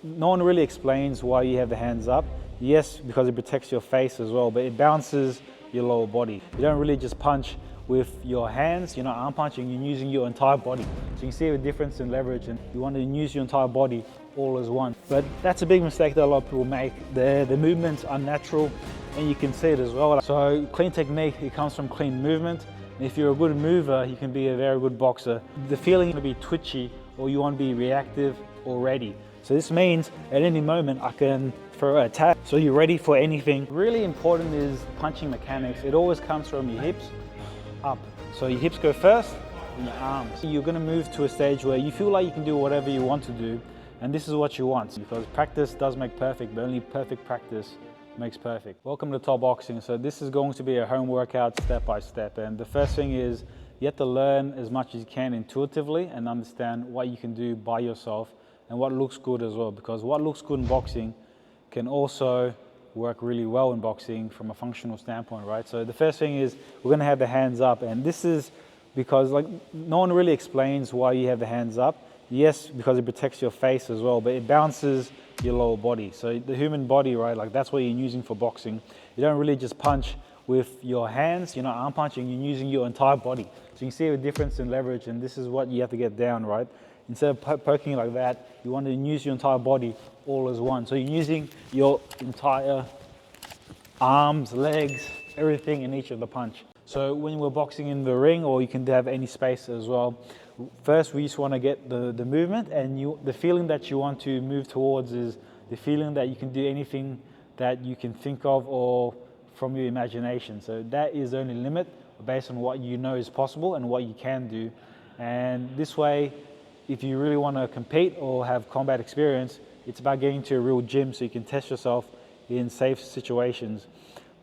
No one really explains why you have the hands up. Yes, because it protects your face as well, but it balances your lower body. You don't really just punch with your hands, you're not arm punching, you're using your entire body. So you can see the difference in leverage, and you want to use your entire body all as one. But that's a big mistake that a lot of people make. The movements are unnatural, and you can see it as well. So clean technique, it comes from clean movement. And if you're a good mover, you can be a very good boxer. The feeling to be twitchy, or you want to be reactive or ready. So this means at any moment I can throw an attack, so you're ready for anything. Really important is punching mechanics. It always comes from your hips up. So your hips go first, and your arms. You're going to move to a stage where you feel like you can do whatever you want to do, and this is what you want, because practice does make perfect, but only perfect practice makes perfect. Welcome to Top Boxing. So this is going to be a home workout step by step, and the first thing is you have to learn as much as you can intuitively and understand what you can do by yourself and what looks good as well, because what looks good in boxing can also work really well in boxing from a functional standpoint, right? So the first thing is we're going to have the hands up, and this is because no one really explains why you have the hands up. Yes, because it protects your face as well, but it balances your lower body. So the human body, right, that's what you're using for boxing. You don't really just punch with your hands, you're not arm punching, you're using your entire body. So you can see the difference in leverage, and this is what you have to get down, right? Instead of poking like that, you want to use your entire body all as one. So you're using your entire arms, legs, everything in each of the punch. So when we're boxing in the ring, or you can have any space as well, first we just want to get the movement, and the feeling that you want to move towards is the feeling that you can do anything that you can think of or from your imagination. So that is the only limit based on what you know is possible and what you can do. And this way, if you really want to compete or have combat experience, it's about getting to a real gym so you can test yourself in safe situations.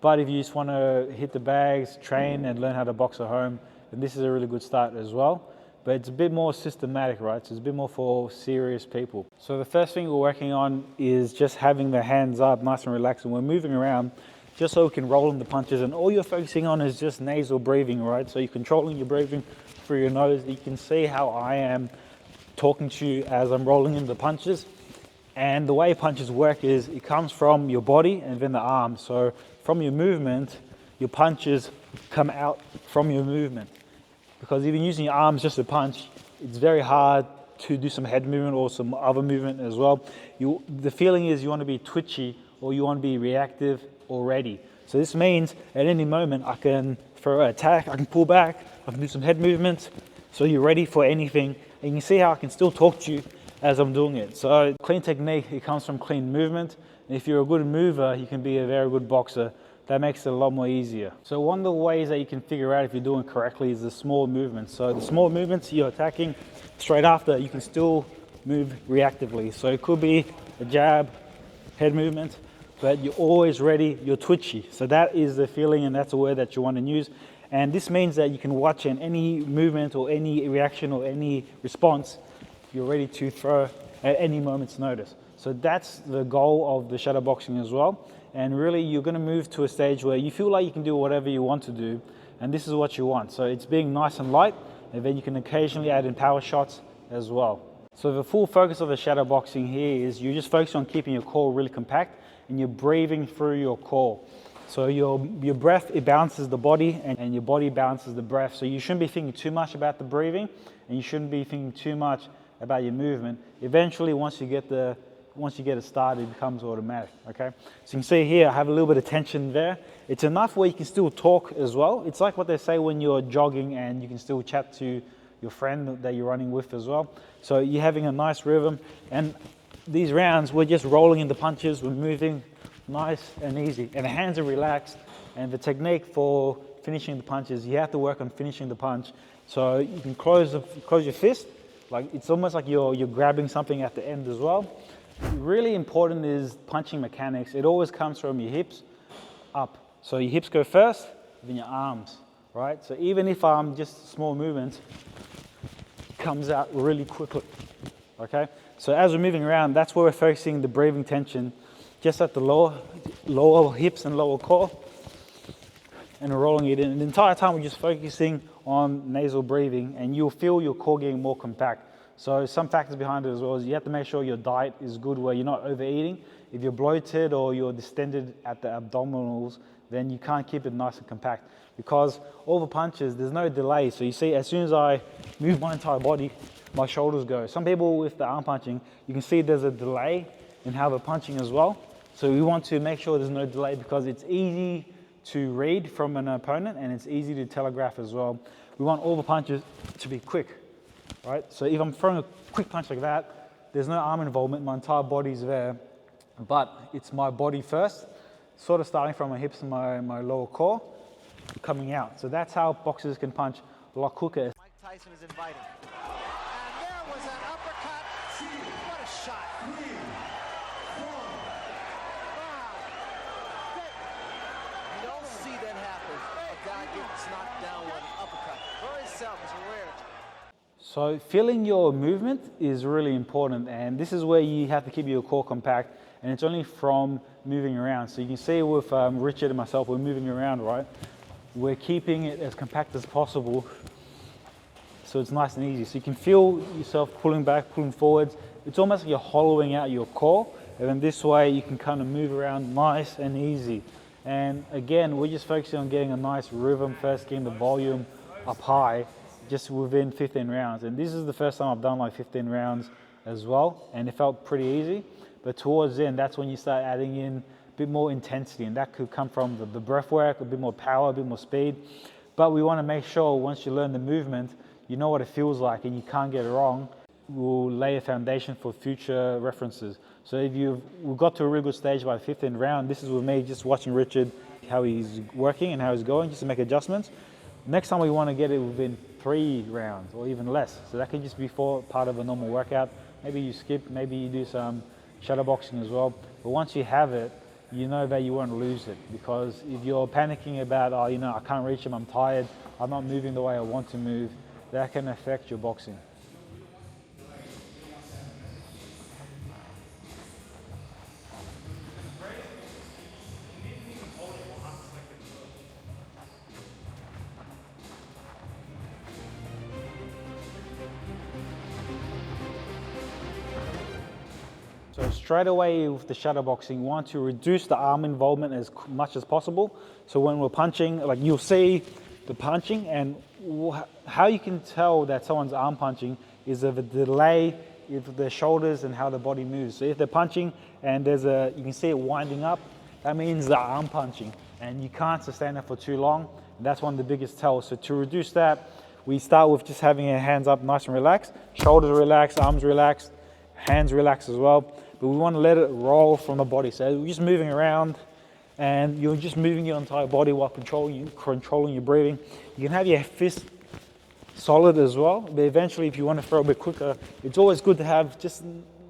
But if you just want to hit the bags, train and learn how to box at home, then this is a really good start as well. But it's a bit more systematic, right? So it's a bit more for serious people. So the first thing we're working on is just having the hands up, nice and relaxed, and we're moving around just so we can roll in the punches. And all you're focusing on is just nasal breathing, right? So you're controlling your breathing through your nose. You can see how I am talking to you as I'm rolling in the punches. And the way punches work is it comes from your body and then the arms. So from your movement, your punches come out from your movement. Because even using your arms just to punch, it's very hard to do some head movement or some other movement as well. The feeling is you want to be twitchy, or you want to be reactive or ready. So this means at any moment I can throw an attack, I can pull back, I can do some head movements, so you're ready for anything. And you can see how I can still talk to you as I'm doing it. So clean technique, it comes from clean movement. And if you're a good mover, you can be a very good boxer. That makes it a lot more easier. So one of the ways that you can figure out if you're doing it correctly is the small movements. So the small movements, you're attacking straight after, you can still move reactively. So it could be a jab, head movement, but you're always ready, you're twitchy. So that is the feeling, and that's a word that you want to use. And this means that you can watch in any movement or any reaction or any response, you're ready to throw at any moment's notice. So that's the goal of the shadow boxing as well. And really you're going to move to a stage where you feel like you can do whatever you want to do, and this is what you want. So it's being nice and light, and then you can occasionally add in power shots as well. So the full focus of the shadow boxing here is you just focus on keeping your core really compact, and you're breathing through your core. So your breath, it balances the body, and your body balances the breath. So you shouldn't be thinking too much about the breathing, and you shouldn't be thinking too much about your movement. Eventually, once you get it started, it becomes automatic, okay? So you can see here, I have a little bit of tension there. It's enough where you can still talk as well. It's like what they say when you're jogging and you can still chat to your friend that you're running with as well. So you're having a nice rhythm, and these rounds, we're just rolling in the punches, we're moving nice and easy, and the hands are relaxed. And the technique for finishing the punches, you have to work on finishing the punch. So you can close your fist, like it's almost like you're grabbing something at the end as well. Really important is punching mechanics. It always comes from your hips up. So your hips go first, then your arms, right? So even if I'm just small movements, it comes out really quickly, okay? So as we're moving around, that's where we're focusing the breathing tension, just at the lower hips and lower core, and we're rolling it in. And the entire time we're just focusing on nasal breathing, and you'll feel your core getting more compact. So some factors behind it as well is you have to make sure your diet is good where you're not overeating. If you're bloated or you're distended at the abdominals, then you can't keep it nice and compact, because all the punches, there's no delay. So you see, as soon as I move my entire body, my shoulders go. Some people with the arm punching, you can see there's a delay in how they're punching as well. So we want to make sure there's no delay, because it's easy to read from an opponent and it's easy to telegraph as well. We want all the punches to be quick, right? So if I'm throwing a quick punch like that, there's no arm involvement, my entire body's there, but it's my body first, sort of starting from my hips and my lower core, coming out. So that's how boxers can punch a lot quicker. Mike Tyson is inviting. And there was an uppercut. What a shot. You don't see that happen. A guy gets knocked down with an uppercut. Very seldom, it's rare. So feeling your movement is really important, and this is where you have to keep your core compact, and it's only from moving around. So you can see with Richard and myself, we're moving around, right? We're keeping it as compact as possible, so it's nice and easy. So you can feel yourself pulling back, pulling forwards. It's almost like you're hollowing out your core, and then this way you can kind of move around nice and easy. And again, we're just focusing on getting a nice rhythm first, getting the volume up high, just within 15 rounds. And this is the first time I've done like 15 rounds as well, and it felt pretty easy. But towards the end, that's when you start adding in a bit more intensity, and that could come from the breath work, a bit more power, a bit more speed. But we want to make sure once you learn the movement, you know what it feels like and you can't get it wrong. We'll lay a foundation for future references. So if we've got to a really good stage by the 15th round, this is with me just watching Richard, how he's working and how he's going, just to make adjustments. Next time we want to get it within 3 rounds or even less. So that could just be part of a normal workout. Maybe you skip, maybe you do some shadow boxing as well. But once you have it, you know that you won't lose it, because if you're panicking about, oh, you know, I can't reach him, I'm tired, I'm not moving the way I want to move, that can affect your boxing. So straight away with the shadow boxing, we want to reduce the arm involvement as much as possible. So when we're punching, like you'll see the punching, and how you can tell that someone's arm punching is of a delay with their shoulders and how the body moves. So if they're punching and you can see it winding up, that means they're arm punching, and you can't sustain that for too long. And that's one of the biggest tells. So to reduce that, we start with just having your hands up nice and relaxed, shoulders relaxed, arms relaxed, hands relaxed as well. But we want to let it roll from the body. So we're just moving around, and you're just moving your entire body while controlling your breathing. You can have your fist solid as well, but eventually if you want to throw a bit quicker, it's always good to have just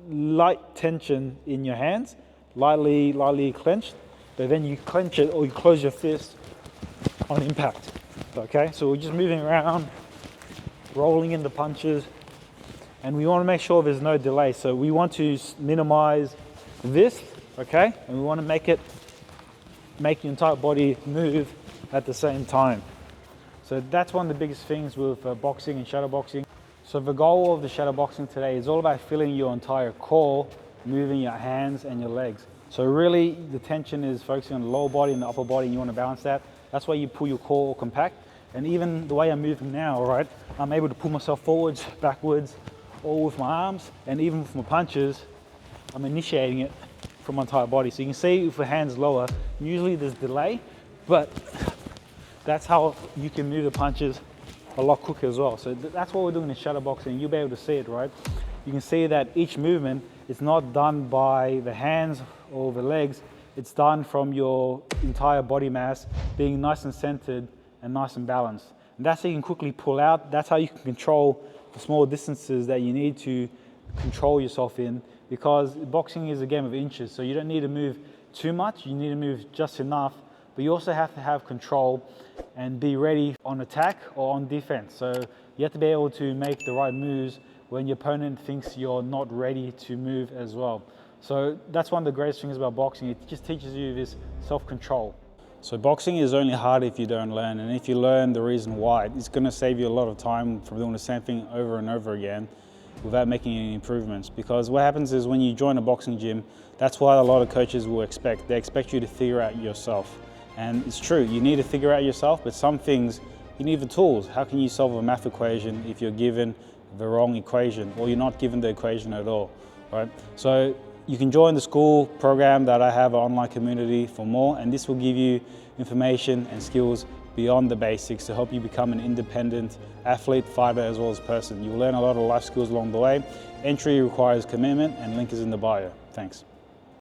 light tension in your hands, lightly clenched, but then you clench it or you close your fist on impact. Okay, so we're just moving around, rolling in the punches, and we want to make sure there's no delay. So we want to minimize this, okay, and we want to make your entire body move at the same time. So that's one of the biggest things with boxing and shadow boxing. So the goal of the shadow boxing today is all about feeling your entire core, moving your hands and your legs. So really the tension is focusing on the lower body and the upper body, and you want to balance that. That's why you pull your core compact. And even the way I'm moving now, right, I'm able to pull myself forwards, backwards, all with my arms, and even with my punches, I'm initiating it from my entire body. So you can see if the hand's lower, usually there's delay, but that's how you can move the punches a lot quicker as well. So that's what we're doing in shadow boxing. You'll be able to see it, right? You can see that each movement is not done by the hands or the legs. It's done from your entire body mass being nice and centered and nice and balanced. And that's how you can quickly pull out. That's how you can control the small distances that you need to control yourself in, because boxing is a game of inches. So you don't need to move too much. You need to move just enough, but you also have to have control and be ready on attack or on defense. So you have to be able to make the right moves when your opponent thinks you're not ready to move as well. So that's one of the greatest things about boxing. It just teaches you this self-control. So boxing is only hard if you don't learn, and if you learn the reason why, it's going to save you a lot of time from doing the same thing over and over again. without making any improvements. Because what happens is when you join a boxing gym, that's what a lot of coaches will expect. They expect you to figure out yourself. And it's true, you need to figure out yourself, but some things you need the tools. How can you solve a math equation if you're given the wrong equation or you're not given the equation at all, right? So you can join the school program that I have, an online community for more, and this will give you information and skills beyond the basics to help you become an independent athlete, fighter, as well as person. You'll learn a lot of life skills along the way. Entry requires commitment, and link is in the bio. Thanks.